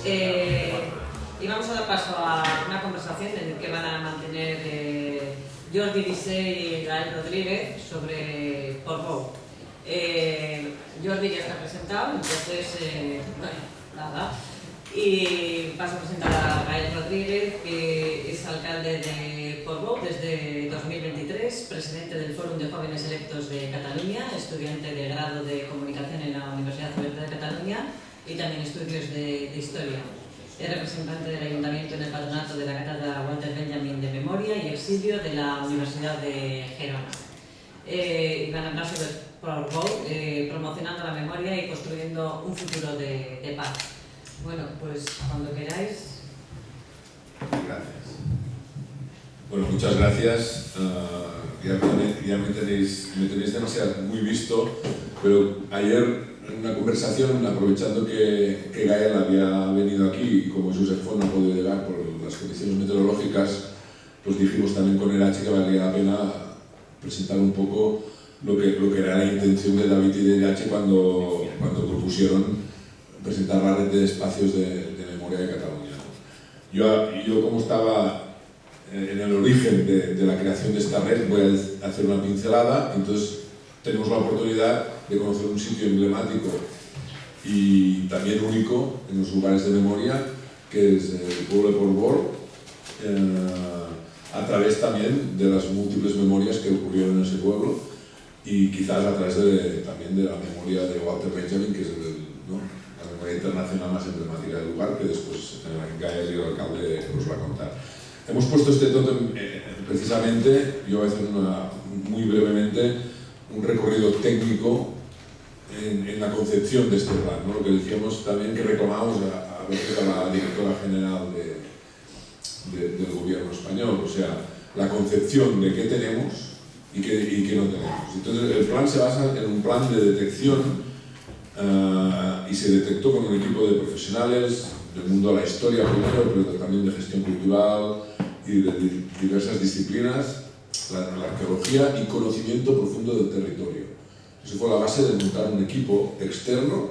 Y vamos a dar paso a una conversación en la que van a mantener Jordi Vicé y Gael Rodríguez sobre Portbou. Jordi ya está presentado, entonces, bueno, nada. Y paso a presentar a Gael Rodríguez, que es alcalde de Portbou desde 2023, presidente del Fórum de Jóvenes Electos de Cataluña, estudiante de grado de Comunicación en la Universidad Oberta de Cataluña y también estudios de Historia. Es representante del Ayuntamiento en el patronato de la Cátedra Walter Benjamin de Memoria y Exilio de la Universidad de Gerona. Y van a hablar sobre Portbou, promocionando la memoria y construyendo un futuro de paz. Bueno, pues cuando queráis. Gracias. Bueno, muchas gracias. Ya me tenéis demasiado muy visto, pero ayer en una conversación, aprovechando que Gael había venido aquí y como Josep Font no ha podido llegar por las condiciones meteorológicas, pues dijimos también con el H que valía la pena presentar un poco lo que era la intención de David y de H cuando propusieron presentar la red de espacios de memoria de Cataluña. Yo como estaba en el origen de la creación de esta red, voy a hacer una pincelada. Entonces tenemos la oportunidad de conocer un sitio emblemático y también único en los lugares de memoria, que es el pueblo de Portbou, a través también de las múltiples memorias que ocurrieron en ese pueblo y quizás a través también de la memoria de Walter Benjamin, que es la memoria internacional más emblemática del lugar, que después Gael y el alcalde os va a contar. Hemos puesto este tótem precisamente, yo voy a hacer muy brevemente un recorrido técnico en la concepción de este plan, ¿no? Lo que decíamos también que reclamamos a la directora general del gobierno español, o sea, la concepción de qué tenemos y qué no tenemos. Entonces el plan se basa en un plan de detección y se detectó con un equipo de profesionales del mundo de la historia primero, pero también de gestión cultural y de diversas disciplinas, la arqueología y conocimiento profundo del territorio. Eso fue la base de montar un equipo externo.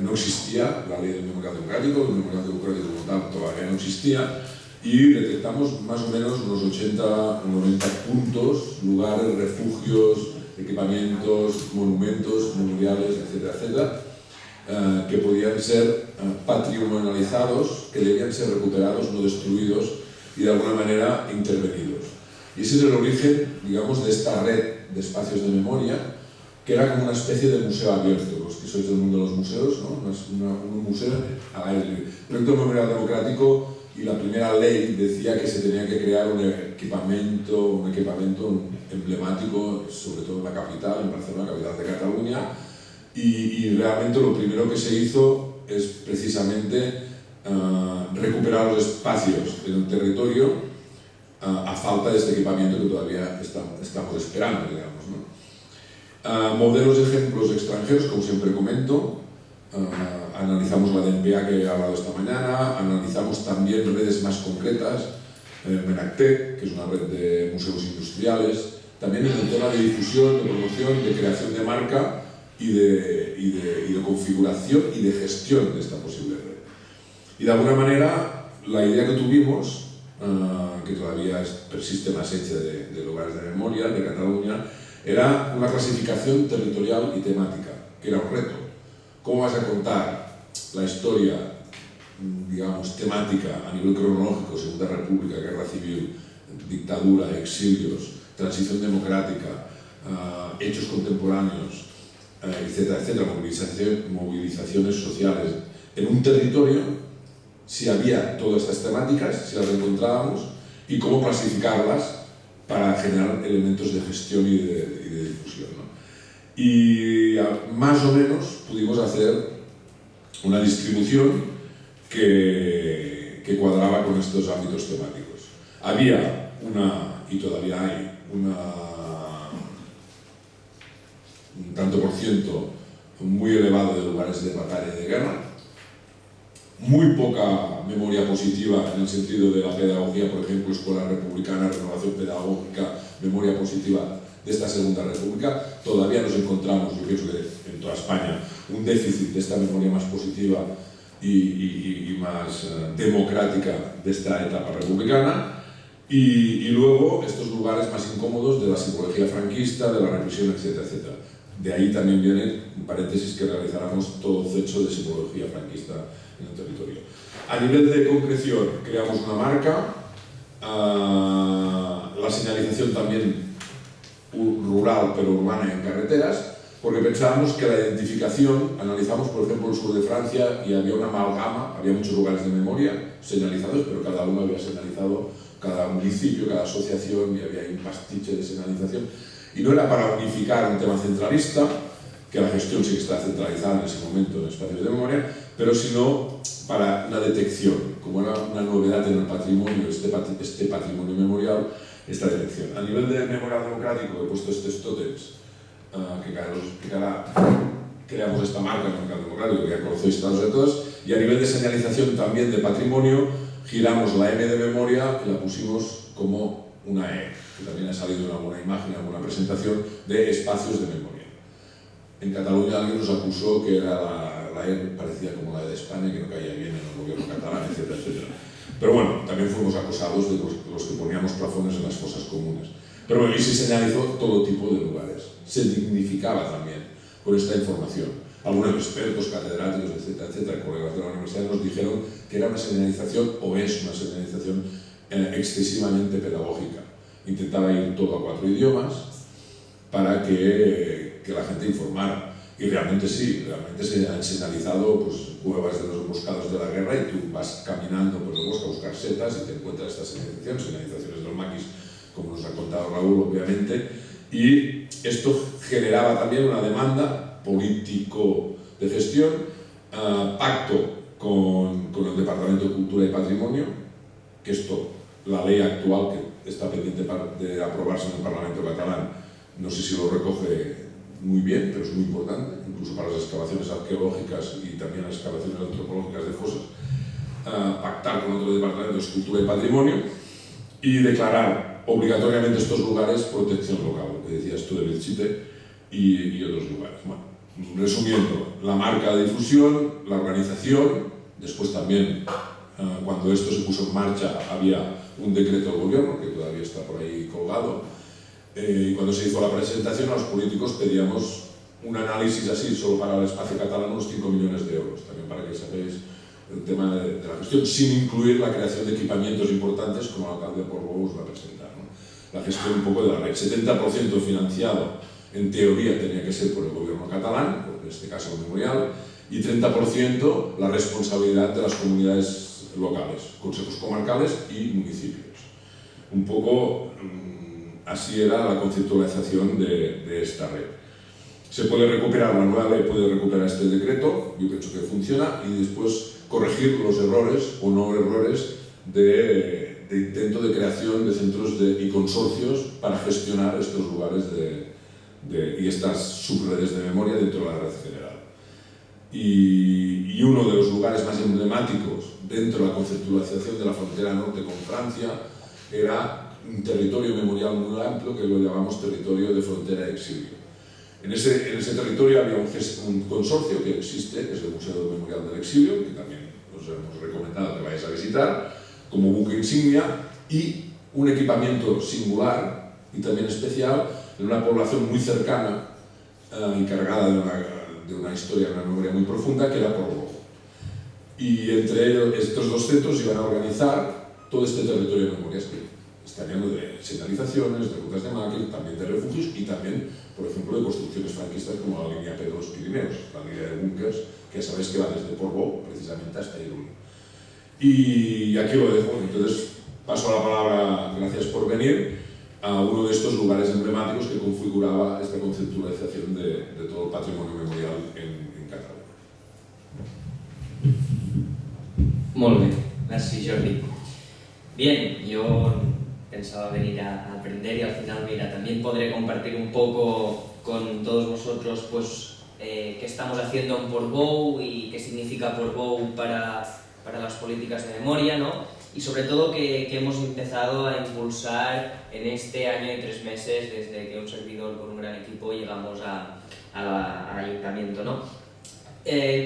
No existía la ley del memorial democrático, el memorial democrático como tal todavía no existía, y detectamos más o menos unos 80 o 90 puntos, lugares, refugios, equipamientos, monumentos, memoriales, etcétera, etcétera, que podían ser patrimonializados, que debían ser recuperados, no destruidos, y de alguna manera intervenidos. Y ese es el origen, digamos, de esta red de espacios de memoria, que era como una especie de museo abierto. Los que sois del mundo de los museos, ¿no? Un museo al aire libre. El proyecto memorial democrático y la primera ley decía que se tenía que crear un equipamiento emblemático, sobre todo en la capital, en Barcelona, capital de Cataluña, y realmente lo primero que se hizo es precisamente recuperar los espacios en el territorio a falta de este equipamiento que todavía estamos esperando, digamos, ¿no? Modelos de ejemplos extranjeros, como siempre comento. Analizamos la DMPA que he hablado esta mañana, analizamos también redes más concretas, Menactec, que es una red de museos industriales, también en el tema de difusión, de promoción, de creación de marca y de configuración y de gestión de esta posible red. Y de alguna manera, la idea que tuvimos, que todavía persiste en la esencia de lugares de memoria de Cataluña, era una clasificación territorial y temática, que era un reto. ¿Cómo vas a contar la historia, digamos, temática a nivel cronológico, Segunda República, Guerra Civil, dictadura, exilios, transición democrática, hechos contemporáneos, etcétera, etcétera, movilizaciones sociales, en un territorio, si había todas estas temáticas, si las encontrábamos, y cómo clasificarlas para generar elementos de gestión y de difusión, ¿no? Y más o menos pudimos hacer una distribución que cuadraba con estos ámbitos temáticos. Había y todavía hay, un tanto por ciento muy elevado de lugares de batalla y de guerra, muy poca memoria positiva en el sentido de la pedagogía, por ejemplo, escuela republicana, renovación pedagógica, memoria positiva de esta Segunda República. Todavía nos encontramos, yo pienso que en toda España, un déficit de esta memoria más positiva y más democrática de esta etapa republicana. Y luego estos lugares más incómodos de la simbología franquista, de la represión, etcétera, etcétera. De ahí también viene un paréntesis que realizáramos todo hecho de simbología franquista en el territorio. A nivel de concreción, creamos una marca, la señalización también rural pero urbana en carreteras, porque pensábamos que la identificación, analizamos por ejemplo el sur de Francia y había una amalgama, había muchos lugares de memoria señalizados, pero cada uno había señalizado, cada municipio, cada asociación, y había un pastiche de señalización. Y no era para unificar un tema centralista, que la gestión sí que está centralizada en ese momento en espacios de memoria, pero sino para una detección, como era una novedad en el patrimonio, este patrimonio memorial, esta detección. A nivel de memorial democrático he puesto estos tótems, que cada los explicará, creamos esta marca en el mercado democrático, que ya conocéis todos, y a nivel de señalización también de patrimonio, giramos la M de memoria y la pusimos como una E, que también ha salido en alguna imagen, en alguna presentación, de espacios de memoria. En Cataluña alguien nos acusó que era la E parecía como la de España, que no caía bien en el gobierno catalán, etcétera, etcétera. Pero bueno, también fuimos acosados de los que poníamos plafones en las fosas comunes. Pero bueno, y se señalizó todo tipo de lugares. Se dignificaba también con esta información. Algunos expertos, catedráticos, etcétera, etcétera, colegas de la universidad nos dijeron que era una señalización, o es una señalización excesivamente pedagógica. Intentaba ir todo a 4 idiomas para que la gente informara. Y realmente sí, realmente se han señalizado pues, cuevas de los emboscados de la guerra y tú vas caminando por el bosque a buscar setas y te encuentras esta señalizaciones del maquis, como nos ha contado Raúl, obviamente. Y esto generaba también una demanda político de gestión, pacto con el Departamento de Cultura y Patrimonio, que esto, la ley actual que está pendiente de aprobarse en el Parlamento catalán, no sé si lo recoge muy bien, pero es muy importante, incluso para las excavaciones arqueológicas y también las excavaciones antropológicas de fosas, pactar con otro departamento de Cultura y Patrimonio y declarar obligatoriamente estos lugares protección local, lo que decías tú de Belchite y otros lugares. Bueno, resumiendo, la marca de difusión, la organización, después también cuando esto se puso en marcha había un decreto del gobierno que todavía está por ahí colgado. Y cuando se hizo la presentación a los políticos pedíamos un análisis así solo para el espacio catalán, unos 5 millones de euros, también para que sepáis el tema de la gestión, sin incluir la creación de equipamientos importantes como el alcalde de Portbou os va a presentar, ¿no? La gestión un poco de la red, 70% financiado en teoría tenía que ser por el gobierno catalán, en este caso el memorial, y 30% la responsabilidad de las comunidades locales, consejos comarcales y municipios. Un poco así era la conceptualización de esta red. Se puede recuperar, la nueva ley puede recuperar este decreto, yo pienso que funciona, y después corregir los errores o no errores de intento de creación de centros y consorcios para gestionar estos lugares y estas subredes de memoria dentro de la red general. Y uno de los lugares más emblemáticos dentro de la conceptualización de la frontera norte con Francia era un territorio memorial muy amplio que lo llamamos territorio de frontera de exilio. En ese territorio había un consorcio que existe, que es el Museo Memorial del Exilio, que también os hemos recomendado que vayáis a visitar, como buque insignia, y un equipamiento singular y también especial en una población muy cercana y cargada de una historia, de una memoria muy profunda, que era Portbou. Y entre estos dos centros iban a organizar todo este territorio de memorias que está lleno de señalizaciones, de rutas de máquinas, también de refugios y también, por ejemplo, de construcciones franquistas como la línea P de los Pirineos, la línea de búnkers, que ya sabéis que va desde Portbou precisamente hasta Irún. Y aquí lo dejo, entonces paso la palabra, gracias por venir, a uno de estos lugares emblemáticos que configuraba esta conceptualización de todo el patrimonio memorial en Cataluña. Molt bé, merci Jordi. Bien, yo pensaba venir a aprender y al final, mira, también podré compartir un poco con todos vosotros pues, qué estamos haciendo en Portbou y qué significa Portbou para las políticas de memoria, ¿no? Y sobre todo que hemos empezado a impulsar en este año y 3 meses desde que un servidor con un gran equipo llegamos al ayuntamiento, ¿no?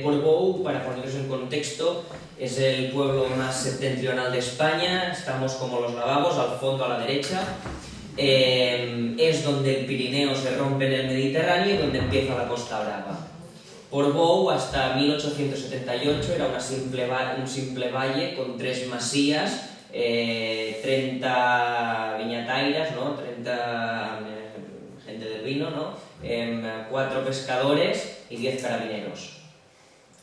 Portbou, para poneros en contexto, es el pueblo más septentrional de España, estamos como los lavabos, al fondo a la derecha. Es donde el Pirineo se rompe en el Mediterráneo y donde empieza la Costa Brava. Portbou hasta 1878 era un simple valle con 3 masías, 30 viñatairas, ¿no? 30 gente del vino, ¿no? 4 pescadores y 10 carabineros,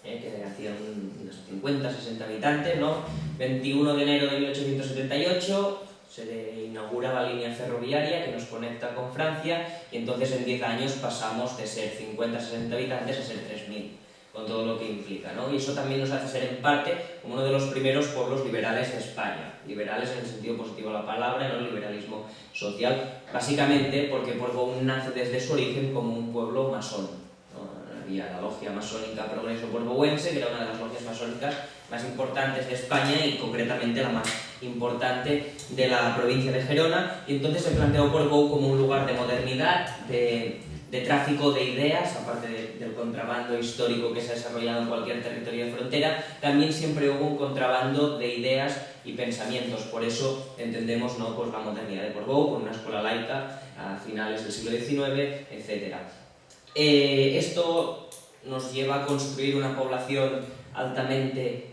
que hacían unos 50-60 habitantes, ¿no? 21 de enero de 1878 se inaugura la línea ferroviaria que nos conecta con Francia y entonces en 10 años pasamos de ser 50-60 habitantes a ser 3.000, con todo lo que implica, ¿no? Y eso también nos hace ser en parte como uno de los primeros pueblos liberales de España, liberales en el sentido positivo de la palabra, no el liberalismo social, básicamente porque Portbou nace desde su origen como un pueblo masón, ¿no? Había la logia masónica Progreso Portbouense, que era una de las logias masónicas más importantes de España y concretamente la más importante de la provincia de Gerona, y entonces se planteó Portbou como un lugar de modernidad, de tráfico de ideas, aparte del contrabando histórico que se ha desarrollado en cualquier territorio de frontera, también siempre hubo un contrabando de ideas y pensamientos, por eso entendemos, ¿no?, pues la modernidad de Portbou, con una escuela laica a finales del siglo XIX, etc. Esto nos lleva a construir una población altamente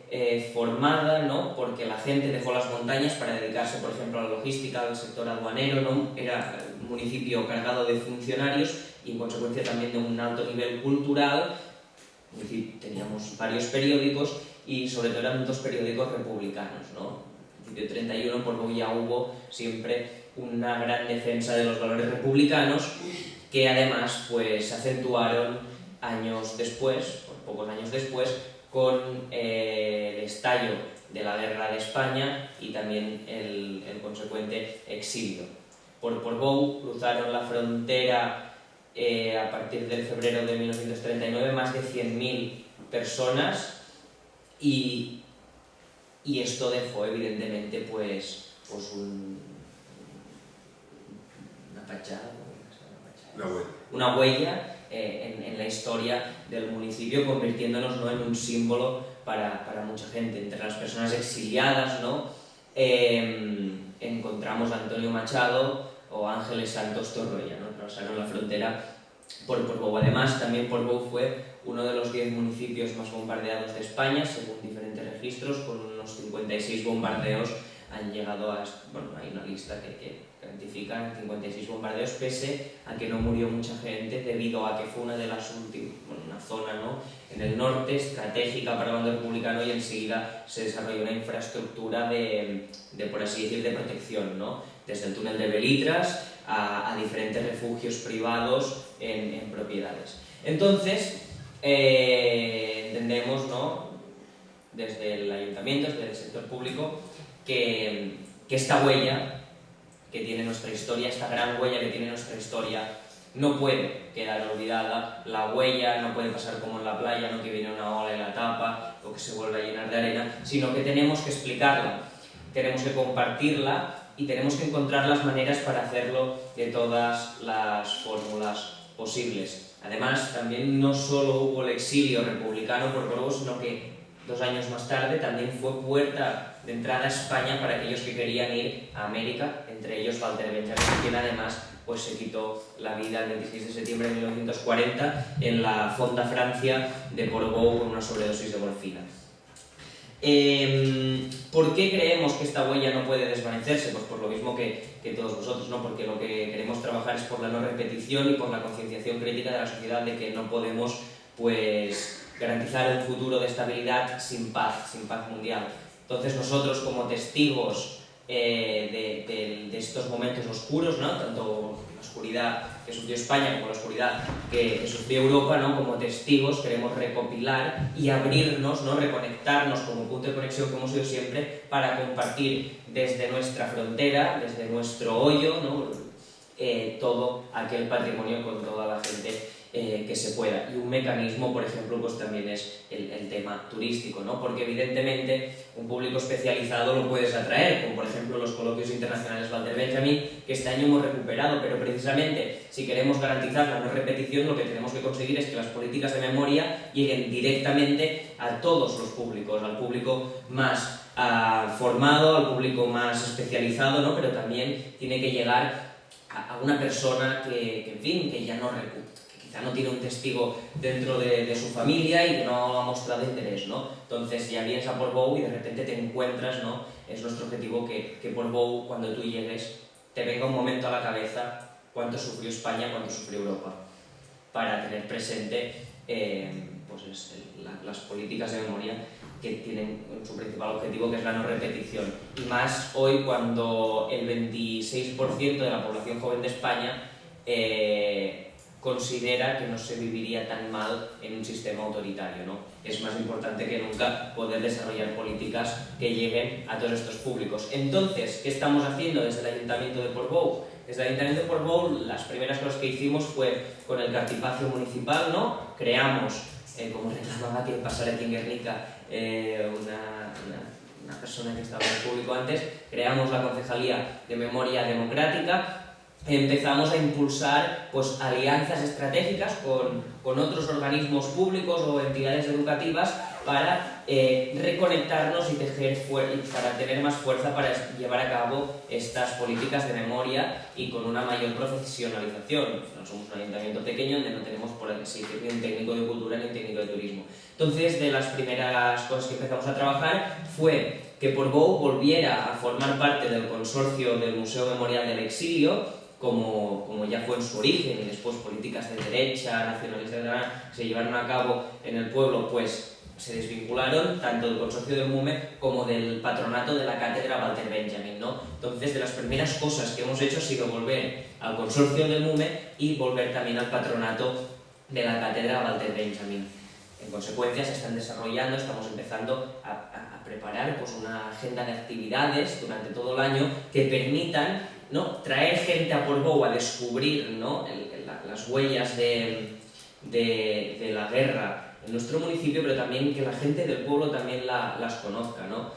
formada, ¿no?, porque la gente dejó las montañas para dedicarse, por ejemplo, a la logística, al sector aduanero, ¿no? Era un municipio cargado de funcionarios y en consecuencia también de un alto nivel cultural, es decir, teníamos varios periódicos y sobre todo eran 2 periódicos republicanos, ¿no? En principio 31, Portbou ya hubo siempre una gran defensa de los valores republicanos que además pues se acentuaron años después, pocos años después, con el estallo de la guerra de España y también el consecuente exilio. Por Portbou cruzaron la frontera a partir del febrero de 1939 más de 100.000 personas y esto dejó evidentemente pues una fachada, una huella en la historia del municipio, convirtiéndonos, ¿no?, en un símbolo para mucha gente. Entre las personas exiliadas, ¿no?, encontramos a Antonio Machado o Ángeles Santos Torroella, ¿no?, que pasaron la frontera por Portbou. Además, también Portbou fue uno de los 10 municipios más bombardeados de España, según diferentes registros, con unos 56 bombardeos han llegado a... Bueno, hay una lista que identifican 56 bombardeos, pese a que no murió mucha gente, debido a que fue una de las últimas, bueno, una zona, ¿no?, en el norte, estratégica para el bando republicano, y enseguida se desarrolló una infraestructura de por así decir, de protección, ¿no?, desde el túnel de Belitras a diferentes refugios privados en propiedades. Entonces, entendemos, ¿no?, desde el ayuntamiento, desde el sector público, que esta huella que tiene nuestra historia, esta gran huella que tiene nuestra historia, no puede quedar olvidada. La huella no puede pasar como en la playa, no que viene una ola y la tapa o que se vuelve a llenar de arena, sino que tenemos que explicarla, tenemos que compartirla y tenemos que encontrar las maneras para hacerlo de todas las fórmulas posibles. Además, también no solo hubo el exilio republicano por Portbou, sino que 2 años más tarde también fue puerta de entrada a España para aquellos que querían ir a América, entre ellos Walter Benjamin, quien además pues, se quitó la vida el 26 de septiembre de 1940 en la Fonda Francia de Portbou con una sobredosis de morfina. ¿Por qué creemos que esta huella no puede desvanecerse? Pues por lo mismo que todos vosotros, ¿no? Porque lo que queremos trabajar es por la no repetición y por la concienciación crítica de la sociedad de que no podemos pues, garantizar un futuro de estabilidad sin paz mundial. Entonces nosotros como testigos de estos momentos oscuros, ¿no?, tanto la oscuridad que sufrió España como la oscuridad que sufrió Europa, ¿no?, como testigos queremos recopilar y abrirnos, ¿no?, reconectarnos como punto de conexión que hemos sido siempre para compartir desde nuestra frontera, desde nuestro hoyo, ¿no?, todo aquel patrimonio con toda la gente que se pueda. Y un mecanismo, por ejemplo, pues también es el tema turístico, ¿no? Porque evidentemente un público especializado lo puedes atraer, como por ejemplo los coloquios internacionales Walter Benjamin, que este año hemos recuperado, pero precisamente si queremos garantizar la no repetición, lo que tenemos que conseguir es que las políticas de memoria lleguen directamente a todos los públicos, al público más formado, al público más especializado, ¿no? Pero también tiene que llegar a una persona que en fin, que ya no recupera, quizá no tiene un testigo dentro de su familia y que no ha mostrado interés, ¿no? Entonces ya vienes a Portbou y de repente te encuentras, ¿no? Es nuestro objetivo que Portbou, cuando tú llegues, te venga un momento a la cabeza cuánto sufrió España, cuánto sufrió Europa, para tener presente pues las políticas de memoria que tienen su principal objetivo, que es la no repetición. Y más hoy, cuando el 26% de la población joven de España considera que no se viviría tan mal en un sistema autoritario, ¿no? Es más importante que nunca poder desarrollar políticas que lleguen a todos estos públicos. Entonces, ¿qué estamos haciendo desde el Ayuntamiento de Portbou? Desde el Ayuntamiento de Portbou, las primeras cosas que hicimos fue con el cartipacio municipal, ¿no? Creamos, como reclamaba que pasara aquí en Guernica una persona que estaba en el público antes, creamos la Concejalía de Memoria Democrática. Empezamos a impulsar pues, alianzas estratégicas con otros organismos públicos o entidades educativas para reconectarnos y para tener más fuerza para llevar a cabo estas políticas de memoria y con una mayor profesionalización. No somos un ayuntamiento pequeño donde no tenemos, por así decirlo, ni un técnico de cultura ni un técnico de turismo. Entonces, de las primeras cosas que empezamos a trabajar fue que Portbou volviera a formar parte del consorcio del Museo Memorial del Exilio, como ya fue en su origen, y después políticas de derecha, nacionalistas, se llevaron a cabo en el pueblo, pues se desvincularon tanto del consorcio del MUME como del patronato de la cátedra Walter Benjamin, ¿no? Entonces, de las primeras cosas que hemos hecho ha sido volver al consorcio del MUME y volver también al patronato de la cátedra Walter Benjamin. En consecuencia, se están desarrollando, estamos empezando a preparar pues, una agenda de actividades durante todo el año que permitan, ¿no?, traer gente a Portbou a descubrir, ¿no?, las huellas de la guerra en nuestro municipio, pero también que la gente del pueblo también las conozca, ¿no?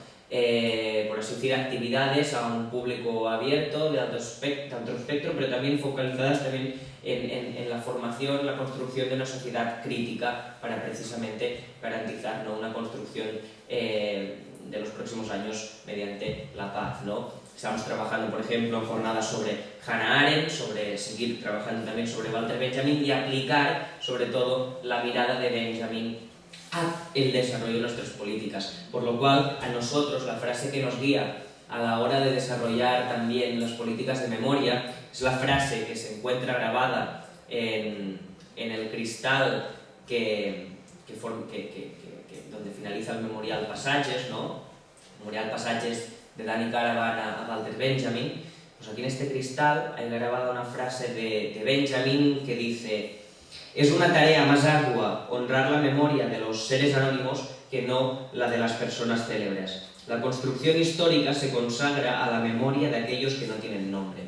Por así decir, actividades a un público abierto, de alto espectro, pero también focalizadas también en la formación, la construcción de una sociedad crítica para precisamente garantizar, ¿no?, una construcción de los próximos años mediante la paz, ¿no? Estamos trabajando, por ejemplo, en jornadas sobre Hannah Arendt, sobre seguir trabajando también sobre Walter Benjamin y aplicar, sobre todo, la mirada de Benjamin al desarrollo de nuestras políticas. Por lo cual, a nosotros, la frase que nos guía a la hora de desarrollar también las políticas de memoria es la frase que se encuentra grabada en el cristal donde finaliza el Memorial Passages, ¿no? Memorial Passages de Dani Caravan a Walter Benjamin. Pues aquí en este cristal hay grabada una frase de Benjamin que dice: es una tarea más ardua honrar la memoria de los seres anónimos que no la de las personas célebres. La construcción histórica se consagra a la memoria de aquellos que no tienen nombre.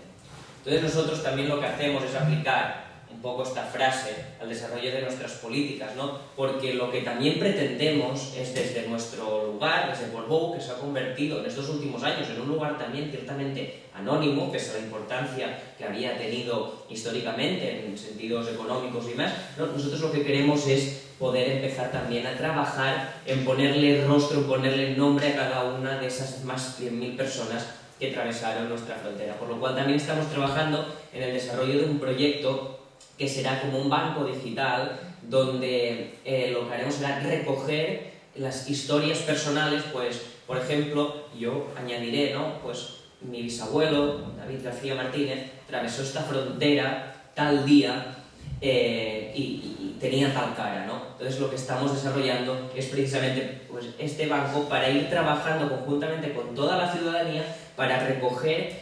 Entonces nosotros también lo que hacemos es aplicar un poco esta frase al desarrollo de nuestras políticas, ¿no? Porque lo que también pretendemos es desde nuestro lugar, desde Portbou, que se ha convertido en estos últimos años en un lugar también ciertamente anónimo, pese a la importancia que había tenido históricamente en sentidos económicos y más, ¿no? Nosotros lo que queremos es poder empezar también a trabajar en ponerle rostro, en ponerle nombre a cada una de esas más de 100.000 personas que atravesaron nuestra frontera. Por lo cual también estamos trabajando en el desarrollo de un proyecto que será como un banco digital donde lo que haremos será recoger las historias personales, pues, por ejemplo, yo añadiré, ¿no?, pues mi bisabuelo, David García Martínez, atravesó esta frontera tal día y tenía tal cara, ¿no? Entonces lo que estamos desarrollando es precisamente pues, este banco para ir trabajando conjuntamente con toda la ciudadanía para recoger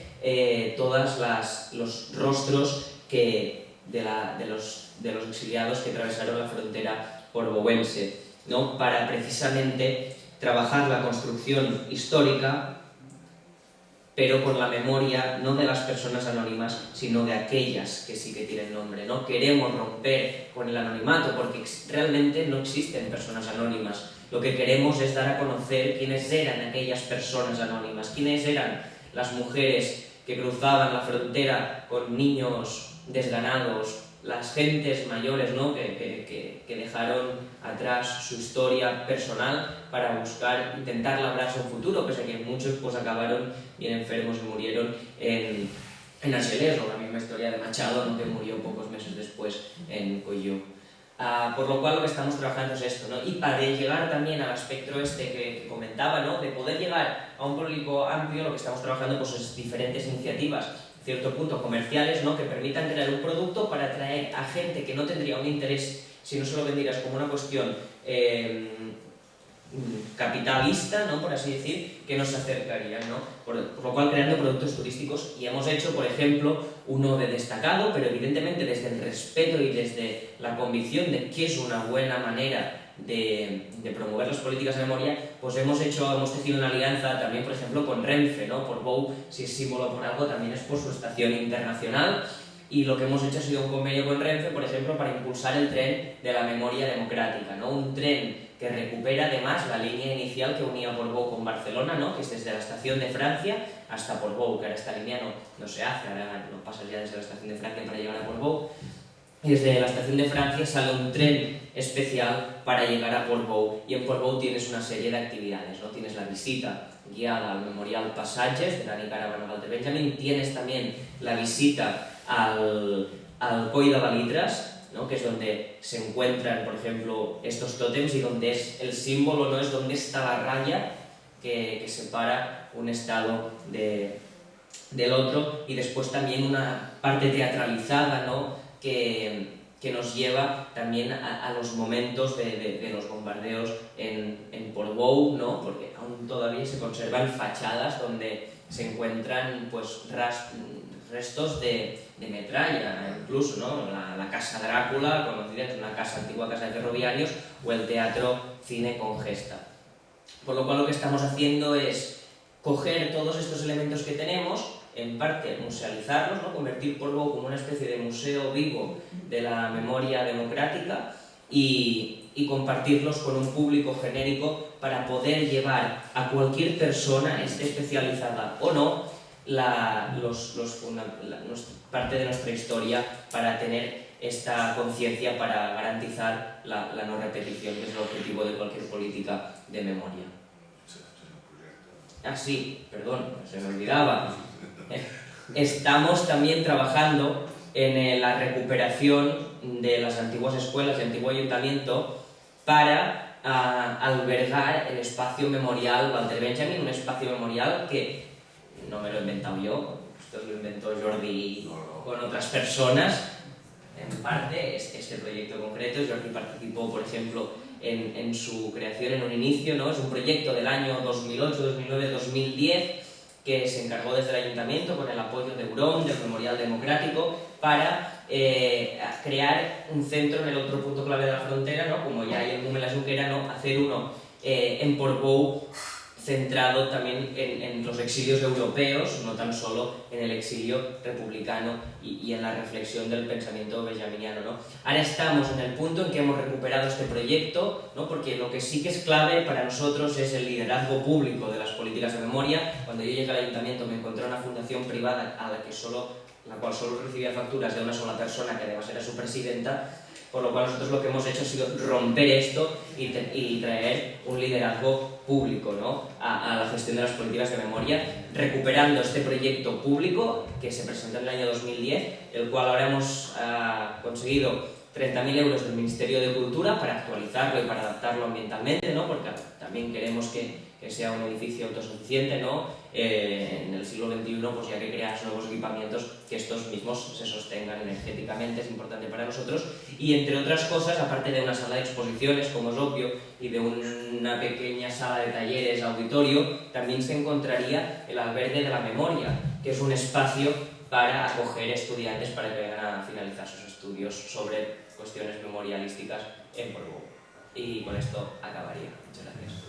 todos los rostros de los exiliados que atravesaron la frontera portbouense, ¿no?, para precisamente trabajar la construcción histórica pero con la memoria no de las personas anónimas, sino de aquellas que sí que tienen nombre, ¿no? Queremos romper con el anonimato porque realmente no existen personas anónimas. Lo que queremos es dar a conocer quiénes eran aquellas personas anónimas, quiénes eran las mujeres que cruzaban la frontera con niños desganados, las gentes mayores, ¿no? que dejaron atrás su historia personal para buscar, intentar labrarse un futuro, pese a que muchos pues acabaron bien enfermos y murieron en Argelers, o la misma historia de Machado, ¿no? Que murió pocos meses después en Coyó. Por lo cual lo que estamos trabajando es esto, ¿no? Y para llegar también al aspecto que comentaba, ¿no? De poder llegar a un público amplio, lo que estamos trabajando pues, es diferentes iniciativas, cierto punto comerciales, ¿no? Que permitan crear un producto para atraer a gente que no tendría un interés si no se lo vendieras como una cuestión capitalista, ¿no? Por así decir, que nos acercarían, ¿no? Por lo cual creando productos turísticos, y hemos hecho, por ejemplo, uno de destacado, pero evidentemente desde el respeto y desde la convicción de que es una buena manera de promover las políticas de memoria, pues hemos tejido una alianza también, por ejemplo, con Renfe, ¿no? Portbou, si es símbolo por algo, también es por su estación internacional, y lo que hemos hecho ha sido un convenio con Renfe, por ejemplo, para impulsar el tren de la memoria democrática, ¿no? Un tren que recupera además la línea inicial que unía Portbou con Barcelona, ¿no? Que es desde la estación de Francia hasta Portbou, que ahora esta línea no se hace, ahora no pasas ya desde la estación de Francia para llegar a Portbou. Y desde la estación de Francia sale un tren especial para llegar a Portbou, y en Portbou tienes una serie de actividades, ¿no? Tienes la visita guiada al Memorial Passages de Dani Caravana Walter Benjamin, tienes también la visita al Coll de Balitras, ¿no? Que es donde se encuentran, por ejemplo, estos tótems y donde es el símbolo, ¿no? Es donde está la raya que separa un estado del otro, y después también una parte teatralizada, ¿no? que nos lleva también a los momentos de los bombardeos en Portbou, ¿no? Porque aún todavía se conservan fachadas donde se encuentran pues, restos de metralla, incluso, ¿no? La Casa Drácula, conocida, es una antigua casa de ferroviarios, o el Teatro Cine con Gesta. Por lo cual lo que estamos haciendo es coger todos estos elementos que tenemos, en parte musealizarlos, ¿no? Convertir Portbou como una especie de museo vivo de la memoria democrática y compartirlos con un público genérico para poder llevar a cualquier persona, esté especializada o no, parte de nuestra historia para tener esta conciencia para garantizar la no repetición, que es el objetivo de cualquier política de memoria. Ah, sí, perdón, se me olvidaba. Estamos también trabajando en la recuperación de las antiguas escuelas y antiguo ayuntamiento para albergar el espacio memorial Walter Benjamin, un espacio memorial que no me lo he inventado yo, esto lo inventó Jordi con otras personas. En parte, este proyecto concreto, Jordi participó, por ejemplo, en su creación en un inicio, ¿no? Es un proyecto del año 2008, 2009, 2010, que se encargó desde el Ayuntamiento con el apoyo de Eurón, del Memorial Democrático, para crear un centro en el otro punto clave de la frontera, ¿no? Como ya hay en Múmela Junquera, ¿no? Hacer uno en Portbou, centrado también en los exilios europeos, no tan solo en el exilio republicano y en la reflexión del pensamiento benjaminiano, ¿no? Ahora estamos en el punto en que hemos recuperado este proyecto, ¿no? Porque lo que sí que es clave para nosotros es el liderazgo público de las políticas de memoria. Cuando yo llegué al ayuntamiento me encontré una fundación privada a la cual solo recibía facturas de una sola persona, que además era su presidenta, por lo cual nosotros lo que hemos hecho ha sido romper esto y traer un liderazgo público, ¿no? a la gestión de las políticas de memoria, recuperando este proyecto público que se presentó en el año 2010, el cual ahora hemos conseguido 30.000 euros del Ministerio de Cultura para actualizarlo y para adaptarlo ambientalmente, ¿no? Porque también queremos que sea un edificio autosuficiente, ¿no? En el siglo XXI, pues ya que creas nuevos equipamientos, que estos mismos se sostengan energéticamente, es importante para nosotros. Y entre otras cosas, aparte de una sala de exposiciones, como es obvio, y de una pequeña sala de talleres, auditorio, también se encontraría el albergue de la memoria, que es un espacio para acoger estudiantes para que vengan a finalizar sus estudios sobre cuestiones memorialísticas en Portbou. Y con esto acabaría. Muchas gracias.